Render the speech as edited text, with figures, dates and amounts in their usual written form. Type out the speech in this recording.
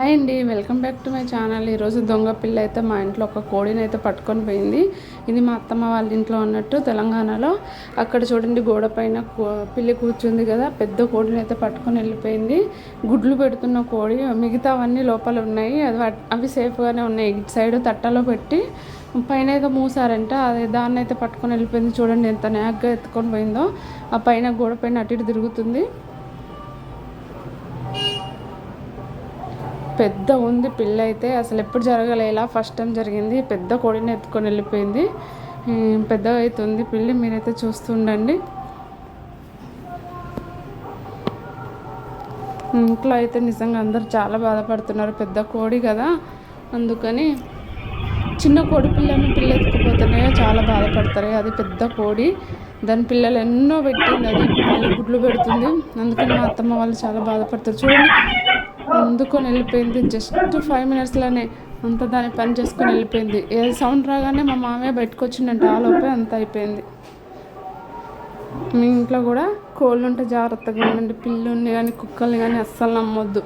Hi అండి, welcome back to my channel. ఈరోజు దొంగ పిల్ల అయితే మా ఇంట్లో ఒక కోడిని అయితే పట్టుకొని పోయింది. ఇది మా అత్తమ్మ వాళ్ళ ఇంట్లో ఉన్నట్టు తెలంగాణలో. అక్కడ చూడండి, గోడ పైన పిల్లి కూర్చుంది కదా, పెద్ద కోడిని అయితే పట్టుకొని వెళ్ళిపోయింది. గుడ్లు పెడుతున్న కోడి, మిగతావన్నీ లోపల ఉన్నాయి. అవి సేఫ్గానే ఉన్నాయి. ఇటు సైడ్ తట్టలో పెట్టి పైన ఏదో మూసారంట, అదే దాన్ని అయితే పట్టుకొని వెళ్ళిపోయింది. చూడండి ఎంత నాగ్గా ఎత్తుకొని పోయిందో. ఆ పైన గోడ పైన అటు ఇటు తిరుగుతుంది. పెద్ద ఉంది పిల్ల అయితే, అసలు ఎప్పుడు జరగలే ఇలా, ఫస్ట్ టైం జరిగింది. పెద్ద కోడిని ఎత్తుకొని వెళ్ళిపోయింది. పెద్దగా అవుతుంది పిల్లి, మీరైతే చూస్తుండండి. ఇంట్లో అయితే నిజంగా అందరు చాలా బాధపడుతున్నారు. పెద్ద కోడి కదా, అందుకని చిన్న కోడి పిల్లని పిల్ల ఎత్తుకుపోతున్నాయో చాలా బాధపడతారు. అది పెద్ద కోడి, దాని పిల్లలు ఎన్నో పెట్టింది, అది మళ్ళీ గుడ్లు పెడుతుంది. అందుకని మా అత్తమ్మ వాళ్ళు చాలా బాధపడతారు. చూడండి, అందుకొని వెళ్ళిపోయింది. జస్ట్ 5 minutesలోనే అంత దాని పని చేసుకొని వెళ్ళిపోయింది. ఏ సౌండ్ రాగానే మా మామయ్య బయటకు వచ్చిందంటే ఆ లోపే అంత అయిపోయింది. మీ ఇంట్లో కూడా కోళ్ళు ఉంటే జాగ్రత్తగా ఉండండి. పిల్లుల్ని కానీ కుక్కల్ని కానీ అస్సలు నమ్మొద్దు.